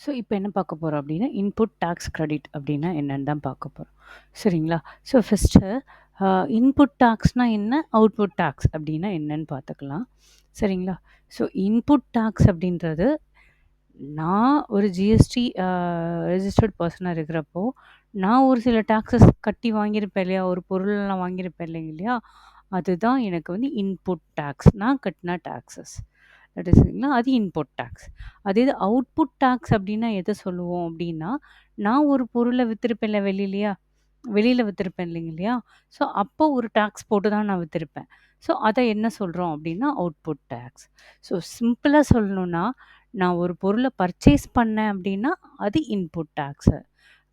So இப்போ என்ன பார்க்க போறோம் அப்படின்னா, இன்புட் டாக்ஸ் கிரெடிட் அப்படின்னா என்னன்னு தான் பார்க்க போறோம். சரிங்களா? ஸோ ஃபர்ஸ்ட்டு இன்புட் டாக்ஸ்னா என்ன? அவுட்புட் டாக்ஸ் அப்படின்னா என்னன்னு பார்த்துக்கலாம். சரிங்களா? ஸோ இன்புட் டாக்ஸ் அப்படின்றது, நான் ஒரு ஜிஎஸ்டி ரெஜிஸ்டர்ட் பெர்சனா இருக்கிறப்போ, நான் ஒரு சில டாக்ஸஸ் கட்டி வாங்கியிருப்பேன் இல்லையா? ஒரு பொருள்லாம் வாங்கியிருப்பேன் இல்லையா? அதுதான் எனக்கு வந்து இன்புட் டாக்ஸ். நான் கட்டின டாக்ஸஸ். தட் இஸ்ங்களா, அது இன்புட் டாக்ஸ். அதே இது அவுட்புட் டாக்ஸ் அப்படின்னா எதை சொல்லுவோம் அப்படின்னா, நான் ஒரு பொருளை வித்திருப்பேன்ல வெளியில வித்திருப்பேன் இல்லையா? ஸோ அப்போ ஒரு டாக்ஸ் போட்டு தான் நான் வித்திருப்பேன். ஸோ அதை என்ன சொல்கிறோம் அப்படின்னா அவுட்புட் டாக்ஸ். ஸோ சிம்பிளாக சொல்லணும்னா, நான் ஒரு பொருளை பர்ச்சேஸ் பண்ணேன் அப்படின்னா அது இன்புட் டாக்ஸு.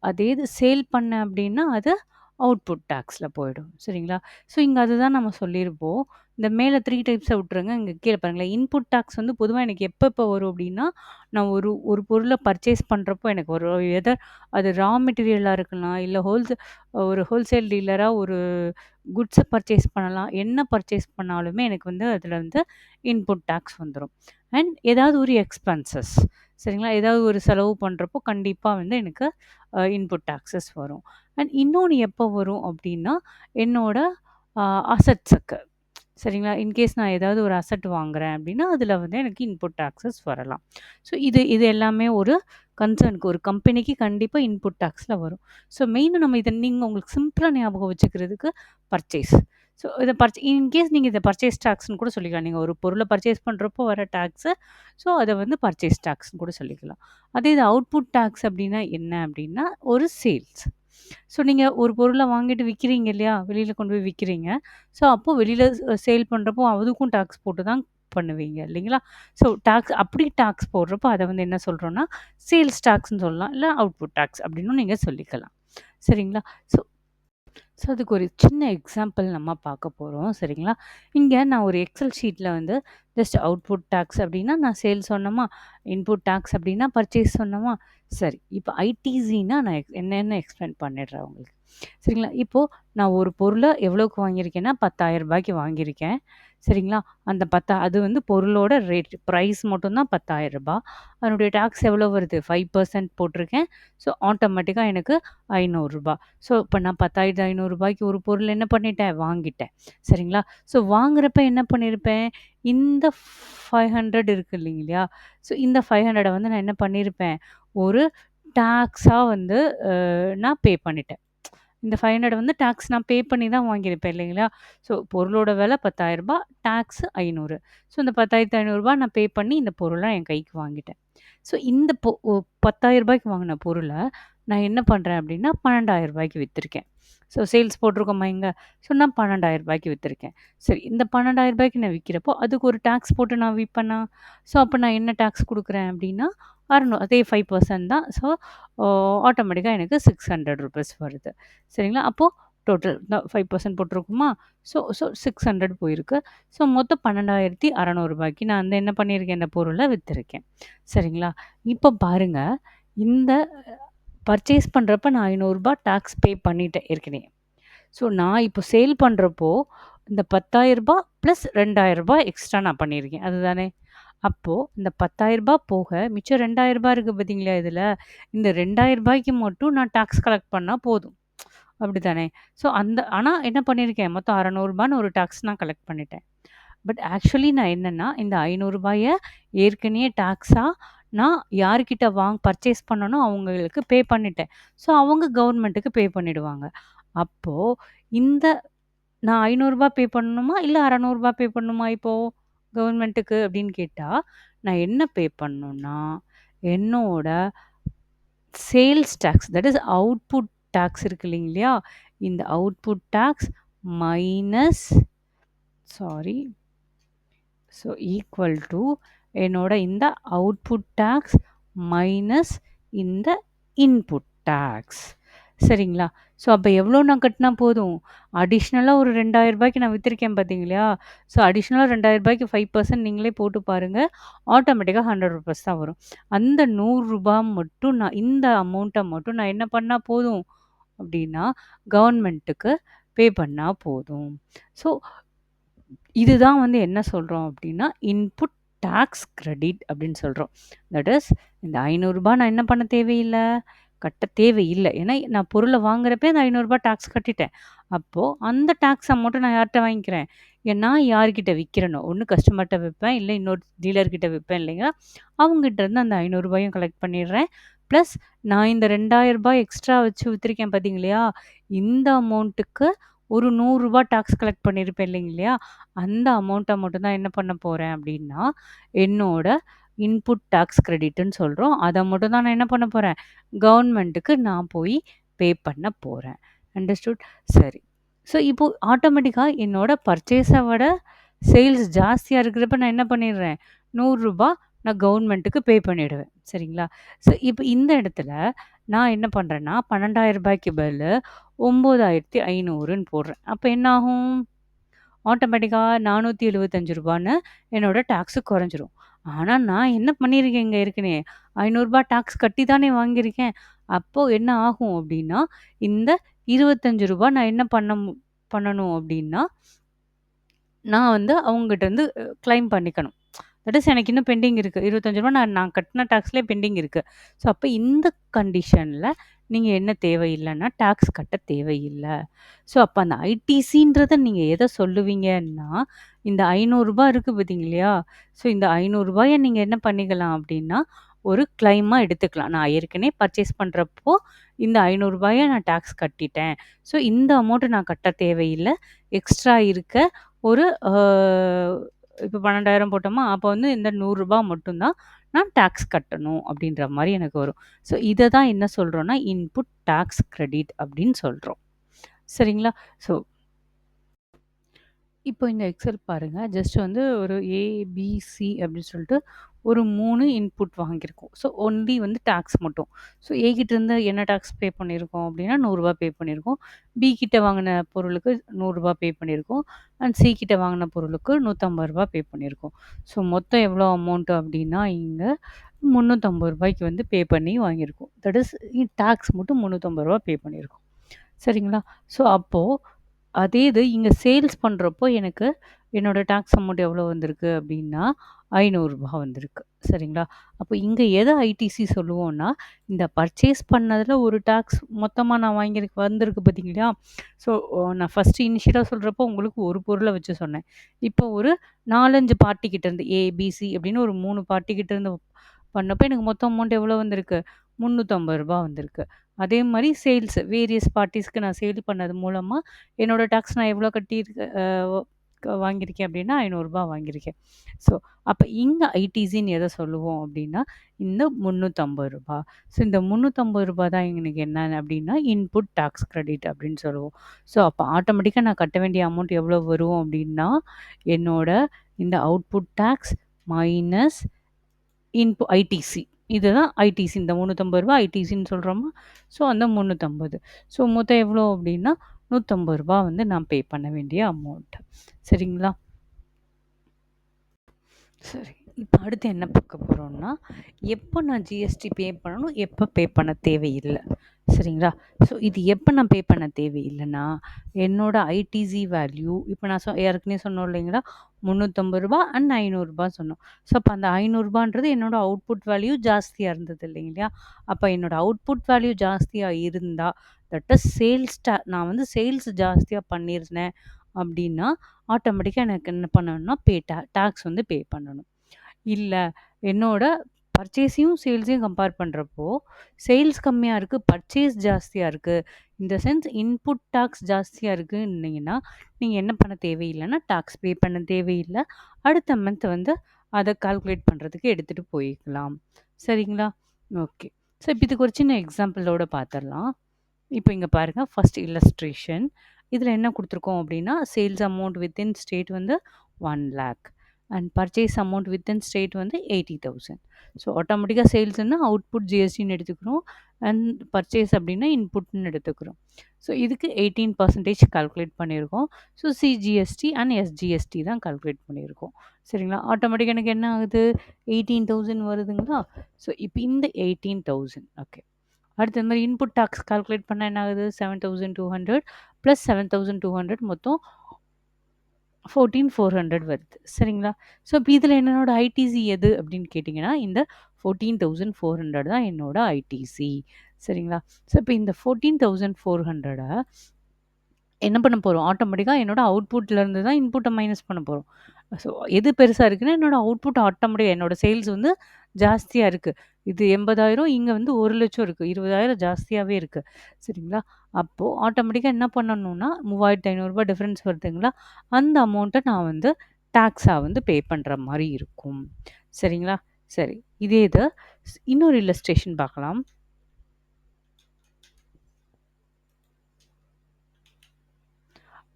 அதே இது சேல் பண்ணேன் அப்படின்னா அது அவுட்புட் டாக்ஸில் போயிடும். சரிங்களா? ஸோ இங்கே அதுதான் நம்ம சொல்லியிருப்போம். இந்த மேலே 3 டைப்ஸை விட்டுருங்க. இங்கே கீழே பாருங்களேன். இன்புட் டாக்ஸ் வந்து பொதுவா எனக்கு எப்போ வரும் அப்படின்னா, நான் ஒரு ஒரு பொருளை பர்ச்சேஸ் பண்ணுறப்போ எனக்கு வரும். அது ரா மெட்டீரியலாக இருக்கலாம், இல்லை ஒரு ஹோல்சேல் டீலராக ஒரு குட்ஸை பர்ச்சேஸ் பண்ணலாம். என்ன பர்ச்சேஸ் பண்ணாலுமே எனக்கு வந்து அதில் வந்து இன்புட் டாக்ஸ் வந்துரும். அண்ட் ஏதாவது ஒரு எக்ஸ்பென்சஸ், சரிங்களா? ஏதாவது ஒரு செலவு பண்ணுறப்போ கண்டிப்பா வந்து எனக்கு இன்புட் டாக்ஸஸ் வரும். அண்ட் இன்னொன்னு எப்போ வரும் அப்படின்னா, என்னோட அசெட்ஸுக்கு, சரிங்களா? இன்கேஸ் நான் ஏதாவது ஒரு அசெட் வாங்குறேன் அப்படின்னா, அதில் வந்து எனக்கு இன்புட் டாக்ஸஸ் வரலாம். ஸோ இது இது எல்லாமே ஒரு கன்சர்னுக்கு, ஒரு கம்பெனிக்கு கண்டிப்பா இன்புட் டாக்ஸ்ல வரும். ஸோ மெயினா நம்ம இதை உங்களுக்கு சிம்பிளா ஞாபகம் வச்சுக்கிறதுக்கு பர்ச்சேஸ். ஸோ இதை இன்கேஸ் நீங்கள் இதை பர்ச்சேஸ் டாக்ஸ்ன்னு கூட சொல்லிக்கலாம். நீங்கள் ஒரு பொருளை பர்ச்சேஸ் பண்ணுறப்போ வர டாக்ஸு, ஸோ அதை வந்து பர்ச்சேஸ் டாக்ஸ்ன்னு கூட சொல்லிக்கலாம். அதே இது அவுட்புட் டாக்ஸ் அப்படின்னா என்ன அப்படின்னா, ஒரு சேல்ஸ். ஸோ நீங்கள் ஒரு பொருளை வாங்கிட்டு விற்கிறீங்க இல்லையா? வெளியில் கொண்டு போய் விற்கிறீங்க. ஸோ அப்போ வெளியில் சேல் பண்ணுறப்போ அதுக்கும் டாக்ஸ் போட்டு தான் பண்ணுவீங்க இல்லைங்களா? ஸோ அப்படி டாக்ஸ் போடுறப்போ அதை வந்து என்ன சொல்கிறோன்னா, சேல்ஸ் டாக்ஸ்ன்னு சொல்லலாம், இல்லை அவுட்புட் டாக்ஸ் அப்படின்னும் நீங்கள் சொல்லிக்கலாம். சரிங்களா? ஸோ ஸோ அதுக்கு ஒரு சின்ன எக்ஸாம்பிள் நம்ம பார்க்க போகிறோம். சரிங்களா? இங்கே நான் ஒரு எக்ஸல் ஷீட்டில் வந்து ஜஸ்ட் அவுட்புட் டாக்ஸ் அப்படின்னா நான் சேல் சொன்னோமா, இன்புட் டாக்ஸ் அப்படின்னா பர்ச்சேஸ் சொன்னோமா. சரி, இப்போ ஐடிசின்னா நான் என்னென்ன எக்ஸ்பிளைன் பண்ணிடுறேன் உங்களுக்கு. சரிங்களா? இப்போது நான் ஒரு பொருளை எவ்வளோக்கு வாங்கியிருக்கேன்னா, 10,000 ரூபாய்க்கு வாங்கியிருக்கேன். சரிங்களா? அந்த அது வந்து பொருளோட ரேட் ப்ரைஸ் மட்டும்தான் 10,000 ரூபாய். அதனுடைய டாக்ஸ் எவ்வளோ வருது? 5% போட்டிருக்கேன். ஸோ ஆட்டோமேட்டிக்காக எனக்கு 500 ரூபாய். ஸோ இப்போ நான் 10,500 ரூபாய்க்கு ஒரு பொருள் என்ன பண்ணிட்டேன்? வாங்கிட்டேன். சரிங்களா? ஸோ வாங்குறப்ப என்ன பண்ணியிருப்பேன்? இந்த 500 இருக்கு இல்லைங்களா? ஸோ இந்த 500 வந்து நான் என்ன பண்ணியிருப்பேன்? ஒரு டாக்ஸா வந்து நான் பே பண்ணிட்டேன். இந்த 500 வந்து டாக்ஸ் நான் பே பண்ணி தான் வாங்கியிருப்பேன் இல்லைங்களா? ஸோ பொருளோட விலை ரூ. 10,000, டாக்ஸ் 500. ஸோ இந்த ரூ. 10,500 நான் பே பண்ணி இந்த பொருள என் கைக்கு வாங்கிட்டேன். ஸோ இந்த ரூ. 10,000 வாங்கின பொருள நான் என்ன பண்றேன் அப்படின்னா, ரூ. 12,000 வித்திருக்கேன். ஸோ சேல்ஸ் போட்டிருக்கோமா இங்க? ஸோ நான் ரூ. 12,000 வித்திருக்கேன். சரி, இந்த ரூ. 12,000 நான் விக்கிறப்போ, அதுக்கு ஒரு டாக்ஸ் போட்டு நான் விப்பேனா? ஸோ அப்ப நான் என்ன டாக்ஸ் குடுக்குறேன் அப்படின்னா, அதே 5% தான். ஸோ ஆட்டோமேட்டிக்கா எனக்கு ₹600 வருது. சரிங்களா? அப்போ டோட்டல் 5% போட்டிருக்குமா? ஸோ ஸோ 600 போயிருக்கு. ஸோ மொத்தம் ரூ. 12,600 நான் வந்து என்ன பண்ணியிருக்கேன்? இந்த பொருள வித்திருக்கேன். சரிங்களா? இப்போ பாருங்க, இந்த பர்ச்சேஸ் பண்ணுறப்ப நான் ரூ. 500 டாக்ஸ் பே பண்ணிட்டேன் ஏற்கனவே. ஸோ நான் இப்போ சேல் பண்ணுறப்போ, இந்த ரூ. 10,000 ப்ளஸ் ரூ. 2,000 எக்ஸ்ட்ரா நான் பண்ணியிருக்கேன். அதுதானே? அப்போ இந்த ரூ. 10,000 போக மிச்சம் ரூ. 2,000 இருக்கு பார்த்தீங்களா இதில? இந்த ரூ. 2,000 மட்டும் நான் டாக்ஸ் கலெக்ட் பண்ணா போதும். அப்படித்தானே? ஸோ ஆனா என்ன பண்ணியிருக்கேன்? மொத்தம் ரூ. 600 ஒரு டாக்ஸ் நான் கலெக்ட் பண்ணிட்டேன். பட் ஆக்சுவலி நான் என்னன்னா, இந்த ரூ. 500 ஏற்கனவே டாக்ஸா நான் யார்கிட்ட பர்ச்சேஸ் பண்ணனோ அவங்களுக்கு பே பண்ணிட்டேன். ஸோ அவங்க கவர்மெண்ட்டுக்கு பே பண்ணிடுவாங்க. அப்போ இந்த நான் ரூ. 500 பே பண்ணணுமா? இல்ல ரூ. 600 பே பண்ணணுமா இப்போ கவர்மெண்ட்டுக்கு அப்படின்னு கேட்டா, நான் என்ன பே பண்ணணும்னா, என்னோட sales tax, that is output tax இருக்கு இல்லைங்களா? இந்த output tax minus sorry so equal to என்னோட இந்த அவுட்புட் டாக்ஸ் மைனஸ் இந்த இன்புட் டாக்ஸ். சரிங்களா? ஸோ அப்போ எவ்வளோ நான் கட்டினா போதும்? அடிஷ்னலாக ஒரு ரூ. 2,000 நான் வித்திருக்கேன் பார்த்தீங்களா? ஸோ அடிஷ்னலாக ரூ. 2,000 5% நீங்களே போட்டு பாருங்க. ஆட்டோமேட்டிக்கா ₹100 தான் வரும். அந்த ரூ. 100 மட்டும் இந்த அமௌண்ட்ட மட்டும் நான் என்ன பண்ணா போதும்? அப்படின்னா, கவர்மெண்ட்டுக்கு பே பண்ணா போதும். ஸோ இதுதான் வந்து என்ன சொல்றோம் அப்படின்னா, இன்புட் டாக்ஸ் கிரெடிட் அப்படின்னு சொல்கிறோம். தட் இஸ் இந்த ரூ. 500 நான் என்ன பண்ண தேவையில்லை, கட்ட தேவையில்லை. ஏன்னா நான் பொருளை வாங்குறப்பே அந்த ரூ. 500 டாக்ஸ் கட்டிட்டேன். அப்போது அந்த டாக்ஸ் அமௌண்ட்டை நான் யார்கிட்ட வாங்கிக்கிறேன், நான் யார்கிட்ட விற்கிறனோ, ஒன்று கஸ்டமர்கிட்ட விற்பேன், இல்லை இன்னொரு டீலர்கிட்ட விற்பேன் இல்லைங்களா, அவங்ககிட்ட இருந்து அந்த ரூ. 500 கலெக்ட் பண்ணிடுறேன். ப்ளஸ் நான் இந்த ரூ. 2000 எக்ஸ்ட்ரா வச்சு விற்றுருக்கேன் பார்த்தீங்க இல்லையா, இந்த அமௌண்ட்டுக்கு ஒரு ரூ. 100 டாக்ஸ் கலெக்ட் பண்ணியிருப்பேன் இல்லைங்க இல்லையா, அந்த அமௌண்ட்டை மட்டும் தான் என்ன பண்ண போகிறேன் அப்படின்னா, என்னோட இன்புட் டாக்ஸ் கிரெடிட்டுன்னு சொல்கிறோம். அதை மட்டும் தான் நான் என்ன பண்ண போகிறேன், கவர்மெண்ட்டுக்கு நான் போய் பே பண்ண போகிறேன். அண்டர்ஸ்டுட்? சரி. ஸோ இப்போது ஆட்டோமேட்டிக்காக என்னோட பர்ச்சேஸை விட சேல்ஸ் ஜாஸ்தியாக இருக்கிறப்ப நான் என்ன பண்ணிடுறேன், ரூ. 100 நான் கவர்மெண்ட்டுக்கு பே பண்ணிவிடுவேன். சரிங்களா? ஸோ இப்போ இந்த இடத்துல நான் என்ன பண்ணுறேன்னா, ரூ. 12,000க்கு பதில் 9,500ன்னு போடுறேன். அப்போ என்ன ஆகும், ஆட்டோமேட்டிக்காக ரூ. 475ன்னு என்னோட டாக்ஸு குறைஞ்சிரும். ஆனால் நான் என்ன பண்ணியிருக்கேன், இங்கே ஏற்கனவே ரூ. 500 டாக்ஸ் கட்டி தானே வாங்கியிருக்கேன். அப்போது என்ன ஆகும் அப்படின்னா, இந்த ரூ. 25 நான் என்ன பண்ணணும் அப்படின்னா, நான் வந்து அவங்ககிட்டருந்து கிளைம் பண்ணிக்கணும். தட் இஸ் எனக்கு இன்னும் பெண்டிங் இருக்குது. ரூ. 25 நான் கட்டின டாக்ஸ்லேயே பெண்டிங் இருக்குது. ஸோ அப்போ இந்த கண்டிஷனில் நீங்கள் என்ன தேவையில்லைன்னா, டாக்ஸ் கட்ட தேவையில்லை. ஸோ அப்போ அந்த ஐடிசின்றத நீங்கள் எதை சொல்லுவீங்கன்னா, இந்த ரூ. 500 இருக்குது பார்த்தீங்க இல்லையா, ஸோ இந்த ரூ. 500 நீங்கள் என்ன பண்ணிக்கலாம் அப்படின்னா, ஒரு கிளைமாக எடுத்துக்கலாம். நான் ஏற்கனவே பர்ச்சேஸ் பண்ணுறப்போ இந்த ரூ. 500 நான் டாக்ஸ் கட்டிட்டேன். ஸோ இந்த அமௌண்ட்டு நான் கட்ட தேவையில்லை. எக்ஸ்ட்ரா இருக்க ஒரு இப்போ 12,000 போட்டோமா, அப்போ வந்து இந்த ரூ. 100 மட்டும் தான் நான் டாக்ஸ் கட்டணும் அப்படின்ற மாரி எனக்கு வரும். ஸோ இதை தான் என்ன சொல்கிறோன்னா, இன்புட் டாக்ஸ் கிரெடிட் அப்படின்னு சொல்கிறோம். சரிங்களா? ஸோ இப்போ இந்த எக்ஸல் பாருங்க. ஜஸ்ட் வந்து ஒரு ஏபிசி அப்படின்னு சொல்லிட்டு ஒரு 3 இன்புட் வாங்கியிருக்கோம். ஸோ ஒன்லி வந்து டாக்ஸ் மட்டும். ஸோ ஏ கிட்டேருந்து என்ன டாக்ஸ் பே பண்ணியிருக்கோம் அப்படின்னா, ரூ. 100 பே பண்ணியிருக்கோம். பி கிட்ட வாங்கின பொருளுக்கு ரூ. 100 பே பண்ணியிருக்கோம். அண்ட் சி கிட்ட வாங்கின பொருளுக்கு ரூ. 150 பே பண்ணியிருக்கோம். ஸோ மொத்தம் எவ்வளோ அமௌண்ட்டு அப்படின்னா, இங்கே ரூ. 350 வந்து பே பண்ணி வாங்கியிருக்கோம். தட் இஸ் டாக்ஸ் மட்டும் ரூ. 350 பே பண்ணியிருக்கோம். சரிங்களா? ஸோ அப்போது அதே இது இங்கே சேல்ஸ் பண்ணுறப்போ எனக்கு என்னோட டாக்ஸ் அமௌண்ட் எவ்வளோ வந்திருக்கு அப்படின்னா, ரூ. 500 வந்திருக்கு. சரிங்களா? அப்போ இங்கே எதை ஐடிசி சொல்லுவோம்னா, இந்த பர்ச்சேஸ் பண்ணதில் ஒரு டாக்ஸ் மொத்தமா நான் வந்திருக்கு பார்த்தீங்களா? ஸோ நான் ஃபஸ்ட்டு இனிஷியலா சொல்கிறப்போ உங்களுக்கு ஒரு பொருளை வச்சு சொன்னேன். இப்போ ஒரு 4, 5 பார்ட்டிகிட்டேருந்து ஏபிசி அப்படின்னு ஒரு 3 பார்ட்டிகிட்டேருந்து பண்ணப்போ எனக்கு மொத்த அமௌண்ட் எவ்வளோ வந்திருக்கு? ரூ. 350 வந்திருக்கு. அதே மாரி சேல்ஸ் வேரியஸ் பார்ட்டீஸ்க்கு நான் சேல் பண்ணது மூலமா என்னோட டாக்ஸ் நான் எவ்வளோ கட்டியிருக்கேன், வாங்கியிருக்கேன் அப்படின்னா ரூ. 500 வாங்கியிருக்கேன். ஸோ அப்போ இங்கே ஐடிசின்னு எதை சொல்லுவோம் அப்படின்னா, இந்த ரூ. 350. ஸோ இந்த ரூ. 350 தான் எனக்கு என்ன அப்படின்னா, இன்புட் டாக்ஸ் கிரெடிட் அப்படின்னு சொல்லுவோம். ஸோ அப்போ ஆட்டோமேட்டிக்காக நான் கட்ட வேண்டிய அமௌண்ட் எவ்வளோ வரும் அப்படின்னா, என்னோட இந்த அவுட்புட் டாக்ஸ் மைனஸ் ஐடிசி. இதுதான் ஐடிசி. இந்த ரூ. 350 ஐடிசின்னு சொல்கிறோமா? ஸோ அந்த 350. ஸோ மொத்தம் எவ்வளோ அப்படின்னா, ரூ. 150 வந்து நான் பே பண்ண வேண்டிய அமௌண்ட். சரிங்களா? சரி. இப்போ அடுத்து என்ன பார்க்க போகிறோம்னா, எப்போ நான் ஜிஎஸ்டி பே பண்ணணும், எப்போ பே பண்ண தேவையில்லை. சரிங்களா? ஸோ இது எப்போ நான் பே பண்ண தேவையில்லைன்னா, என்னோட ஐடிசி வேல்யூ இப்போ நான் ஏற்கனவே சொன்னோம் இல்லைங்களா, ரூ. 350 அண்ட் ரூ. 500 சொன்னோம். ஸோ அப்போ அந்த ரூ. 500ன்றது என்னோட அவுட்புட் வேல்யூ ஜாஸ்தியாக இருந்தது இல்லைங்களா? அப்போ என்னோட அவுட்புட் வேல்யூ ஜாஸ்தியாக இருந்தால், தட் இஸ் நான் வந்து சேல்ஸ் ஜாஸ்தியாக பண்ணியிருந்தேன் அப்படின்னா, ஆட்டோமேட்டிக்காக எனக்கு என்ன பண்ணணும்னா, டாக்ஸ் வந்து பே பண்ணணும். இல்லை என்னோட பர்ச்சேஸையும் சேல்ஸையும் கம்பேர் பண்ணுறப்போ சேல்ஸ் கம்மியாக இருக்குது, பர்ச்சேஸ் ஜாஸ்தியாக இருக்குது, இந்த சென்ஸ் இன்புட் டாக்ஸ் ஜாஸ்தியாக இருக்குன்னீங்கன்னா, நீங்கள் என்ன பண்ண தேவையில்லைன்னா டாக்ஸ் பே பண்ண தேவையில்லை. அடுத்த மந்த் வந்து அதை கால்குலேட் பண்ணுறதுக்கு எடுத்துகிட்டு போய்க்கலாம். சரிங்களா? ஓகே. ஸோ இப்போ இதுக்கு ஒரு சின்ன எக்ஸாம்பிளோட பார்த்துடலாம். இப்போ இங்கே பாருங்கள், ஃபர்ஸ்ட் இல்லஸ்ட்ரேஷன். இதில் என்ன கொடுத்துருக்கோம் அப்படின்னா, சேல்ஸ் அமௌண்ட் வித்தின் ஸ்டேட் வந்து 1 lakh and purchase amount within state வந்து 80,000. ஸோ ஆட்டோமேட்டிக்காக சேல்ஸ்னா அவுட்புட் ஜிஎஸ்டின்னு எடுத்துக்கிறோம், அண்ட் பர்ச்சேஸ் அப்படின்னா இன்புட்னு எடுத்துக்கிறோம். ஸோ இதுக்கு 18% கால்குலேட் பண்ணியிருக்கோம். ஸோ சிஜிஎஸ்டி அண்ட் எஸ்ஜிஎஸ்டி தான் கால்குலேட் பண்ணியிருக்கோம். சரிங்களா? ஆட்டோமேட்டிக்காக எனக்கு என்ன ஆகுது, 18,000 வருதுங்களா? ஸோ இப்போ இந்த 18,000 ஓகே. அடுத்து இந்த மாதிரி இன்புட் டாக்ஸ் கால்குலேட் பண்ணால் என்ன ஆகுது, 7,200 ப்ளஸ் 7,200 மொத்தம் 14,400 வருது. சரிங்களா? ஸோ இப்ப இதில என்னோட ஐடிசி எது அப்படின்னு கேட்டீங்கன்னா, இந்த 14,400 தான் என்னோட ஐடிசி. சரிங்களா? ஸோ இப்ப இந்த 14,400 என்ன பண்ண போறோம்? ஆட்டோமேட்டிக்கா என்னோட அவுட்புட்ல இருந்து தான் இன்புட்ட மைனஸ் பண்ண போறோம். ஸோ எது பெருசா இருக்குன்னா, என்னோட அவுட்புட் ஆட்டோமேட்டிக்கா என்னோட சேல்ஸ் வந்து ஜாஸ்தியா இருக்கு. இது 80,000 இங்க வந்து 1,00,000 இருக்கு. 20,000 ஜாஸ்தியாவே இருக்கு. சரிங்களா? அப்போ ஆட்டோமேட்டிக்கா என்ன பண்ணணும்னா, ரூ. 3,500 டிஃபரன்ஸ் வருதுங்களா? அந்த அமௌண்ட்ட நான் வந்து டாக்ஸா வந்து பே பண்ற மாரி இருக்கும். சரிங்களா? சரி. இதே இது இன்னொரு இல்லஸ்ட்ரேஷன் பார்க்கலாம்.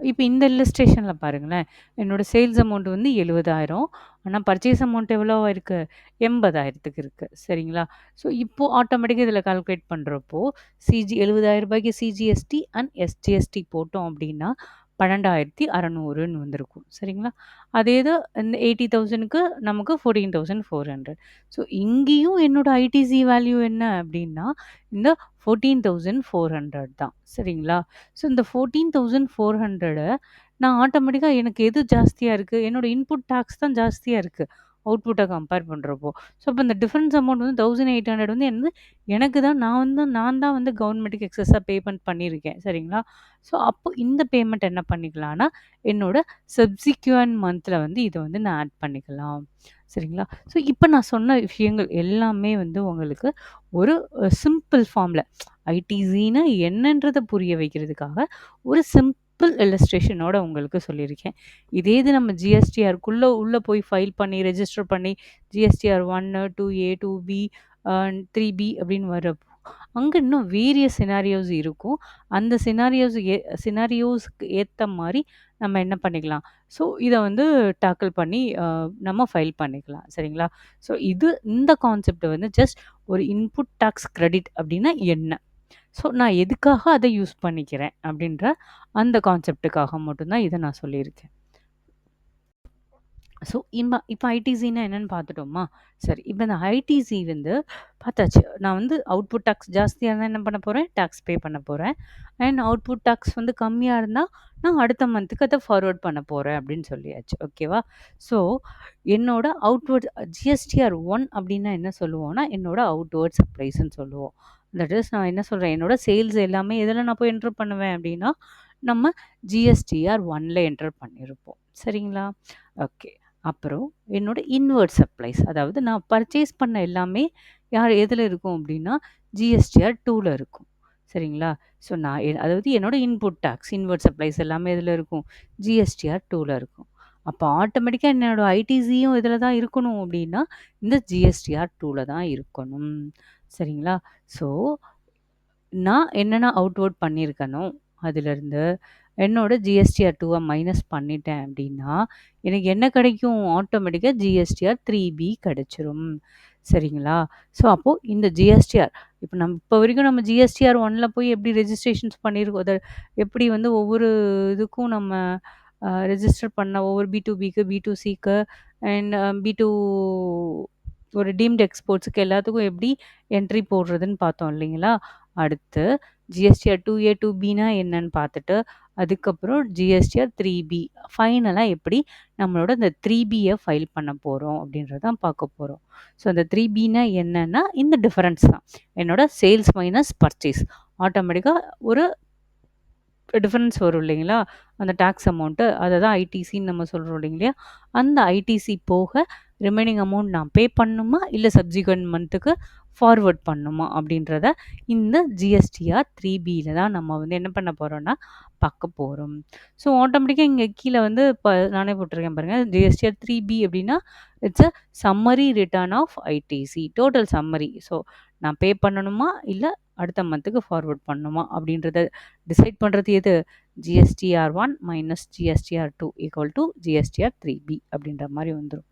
இப்ப இந்த இல்லஸ்ட்ரேஷன்ல பாருங்களேன். என்னோட சேல்ஸ் அமௌண்ட் வந்து 70,000. ஆனா பர்ச்சேஸ் அமௌண்ட் எவ்வளவா இருக்கு? 80,000க்கு இருக்கு. சரிங்களா? ஸோ இப்போ ஆட்டோமேட்டிக்கா இதில கால்குலேட் பண்றப்போ, ரூ. 70,000க்கு சிஜிஎஸ்டி அண்ட் எஸ்ஜிஎஸ்டி போட்டோம் அப்டின்னா, 12,600ன்னு வந்திருக்கும். சரிங்களா? அதே இது இந்த 80,000க்கு நமக்கு 14,400. ஸோ இங்கேயும் என்னோட ஐடிசி வேல்யூ என்ன அப்டின்னா, இந்த 14,400 தான். சரிங்களா? ஸோ இந்த 14,400 நான் ஆட்டோமேட்டிக்கா எனக்கு எது ஜாஸ்தியா இருக்கு? என்னோட இன்புட் டாக்ஸ் தான் ஜாஸ்தியா இருக்கு. அவுட்புட்ட கம்பேர் பண்றப்போ. ஸோ அப்ப இந்த டிஃபரன்ஸ் அமௌண்ட் வந்து 1,800 வந்து எனக்கு தான் நான் தான் வந்து கவர்மெண்ட்டுக்கு எக்ஸஸா பேமெண்ட் பண்ணியிருக்கேன். சரிங்களா? ஸோ அப்போ இந்த பேமெண்ட் என்ன பண்ணிக்கலான்னா, என்னோட சப்சிக்வென்ட் மந்த்ல வந்து இத வந்து நான் ஆட் பண்ணிக்கலாம். சரிங்களா? ஸோ இப்ப நான் சொன்ன விஷயங்கள் எல்லாமே வந்து உங்களுக்கு ஒரு சிம்பிள் ஃபார்ம்ல ஐடிசின்னா என்னன்றத புரிய வைக்கிறதுக்காக ஒரு சிம்பிள் இல்லஸ்ட்ரேஷனோட உங்களுக்கு சொல்லியிருக்கேன். இதே இது நம்ம ஜிஎஸ்டிஆர்க்குள்ள உள்ள போய் ஃபைல் பண்ணி ரெஜிஸ்டர் பண்ணி ஜிஎஸ்டிஆர் 1, 2A, 2B, 3B அப்படின்னு வரப்போ, அங்க இன்னும் வேரியஸ் சினாரியோஸ் இருக்கும். அந்த சினாரியோஸ்க்கு ஏத்த மாரி நம்ம என்ன பண்ணிக்கலாம், ஸோ இத வந்து டாக்கிள் பண்ணி நம்ம ஃபைல் பண்ணிக்கலாம். சரிங்களா? ஸோ இந்த கான்செப்ட் வந்து ஜஸ்ட் ஒரு இன்புட் டாக்ஸ் கிரெடிட் அப்படின்னா என்ன? ஸோ நான் எதுக்காக அத யூஸ் பண்ணிக்கிறேன் அப்படின்ற அந்த கான்செப்ட்டுக்காக மட்டும் தான் இத நான் சொல்லியிருக்கேன். ஸோ இப்ப ஐடிசின்னா என்னன்னு பார்த்துட்டோமா? சரி. இப்ப இந்த ஐடிசி வந்து பார்த்தாச்சு. நான் வந்து அவுட்புட் டாக்ஸ் ஜாஸ்தியா இருந்தா என்ன பண்ண போறேன்? டாக்ஸ் பே பண்ண போறேன். அண்ட் அவுட்புட் டாக்ஸ் வந்து கம்மியா இருந்தா, நான் அடுத்த மந்த்துக்கு அத ஃபார்வர்ட் பண்ண போறேன் அப்படின்னு சொல்லியாச்சு. ஓகேவா? ஸோ என்னோட அவுட்வர்ட் ஜிஎஸ்டிஆர் 1 அப்படின்னா என்ன சொல்லுவோம்னா, என்னோட அவுட்வர்ட் சப்ளைஸ்ன்னு சொல்லுவோம். தட் இஸ் நான் என்ன சொல்றேன், என்னோட சேல்ஸ் எல்லாமே எதுல நான் போய் என்டர் பண்ணுவேன் அப்படின்னா, நம்ம ஜிஎஸ்டிஆர் 1ல என்டர் பண்ணியிருப்போம். சரிங்களா? ஓகே. அப்புறம் என்னோட இன்வெர்ட் சப்ளைஸ். அதாவது நான் பர்ச்சேஸ் பண்ண எல்லாமே எதுல இருக்கும் அப்டின்னா, ஜிஎஸ்டிஆர் 2ல இருக்கும். சரிங்களா? ஸோ நான் அதாவது என்னோட இன்புட் டாக்ஸ், இன்வெர்ட் சப்ளைஸ் எல்லாமே எதுல இருக்கும்? ஜிஎஸ்டிஆர் 2ல இருக்கும். அப்ப ஆட்டோமேட்டிக்கா என்னோட ஐடிசியும் எதுல தான் இருக்கணும் அப்டின்னா, இந்த ஜிஎஸ்டிஆர் 2ல தான் இருக்கணும். சரிங்களா? ஸோ நான் என்னென்ன அவுட்வர்ட் பண்ணியிருக்கனோ, அதிலருந்து என்னோட ஜிஎஸ்டிஆர் 2வ மைனஸ் பண்ணிட்டேன் அப்டின்னா, எனக்கு என்ன கிடைக்கும்? ஆட்டோமேட்டிக்கா ஜிஎஸ்டிஆர் 3B கிடைச்சிரும். சரிங்களா? ஸோ அப்போ இந்த ஜிஎஸ்டிஆர் இப்ப வரைக்கும் நம்ம ஜிஎஸ்டிஆர் 1ல போய் எப்படி ரெஜிஸ்ட்ரேஷன்ஸ் பண்ணியிருக்கோம். எப்படி வந்து ஒவ்வொரு இதுக்கும் நம்ம ரெஜிஸ்டர் பண்ண ஒவ்வொரு பி2பிக்கு, பி2சிக்கு அண்ட் பி2 ஒரு டீம்ட் எக்ஸ்போர்ட்ஸ்க்கு எல்லாத்துக்கும் எப்படி என்ட்ரி போடுறதுன்னு பார்த்தோம் இல்லைங்களா? அடுத்து ஜிஎஸ்டிஆர் 2A, 2Bனா என்னன்னு பார்த்துட்டு, அதுக்கப்புறம் ஜிஎஸ்டிஆர் 3B ஃபைனலா எப்படி நம்மளோட இந்த 3Bய ஃபைல் பண்ண போறோம் அப்படின்றத தான் பார்க்க போறோம். ஸோ அந்த 3Bனா என்னன்னா, இந்த டிஃபரன்ஸ் தான். என்னோட சேல்ஸ் மைனஸ் பர்ச்சேஸ். ஆட்டோமேட்டிக்கா ஒரு டிஃபரன்ஸ் வரும் இல்லைங்களா? அந்த டாக்ஸ் அமௌண்ட்டு அத தான் ஐடிசின்னு நம்ம சொல்றோம் இல்லைங்களா? அந்த ஐடிசி போக ரிமைனிங் அமௌண்ட் நான் பே பண்ணணுமா? இல்ல சப்சிக்வெண்ட் மந்த்துக்கு ஃபார்வர்ட் பண்ணணுமா? அப்படின்றத இந்த ஜிஎஸ்டிஆர் 3Bல தான் நம்ம வந்து என்ன பண்ண போறோம்னா, பார்க்க போறோம். ஸோ ஆட்டோமேட்டிக்கா இங்க கீழ வந்து நானே போட்டிருக்கேன் பாருங்க. ஜிஎஸ்டிஆர் 3B அப்படின்னா, it's a summary return of ITC. Total summary. So நான் பே பண்ணணுமா? இல்ல அடுத்த மந்த்துக்கு ஃபார்வர்ட் பண்ணணுமா? அப்படின்றத டிசைட் பண்றது எது? GSTR1 minus GSTR2 equal two GSTR3B அப்படின்ற மாரி வந்துரும்.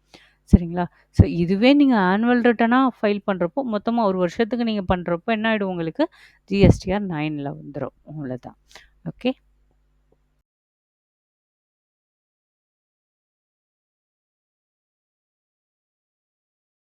சரிங்களா? ஸோ இதுவே நீங்க ஆனுவல் ரிட்டர்னா ஃபைல் பண்றப்போ, மொத்தமா 1 வருஷத்துக்கு நீங்க பண்றப்போ என்ன ஆயிடும் உங்களுக்கு? GSTR 9ல வந்துரும். அவ்வளோதான். ஓகே.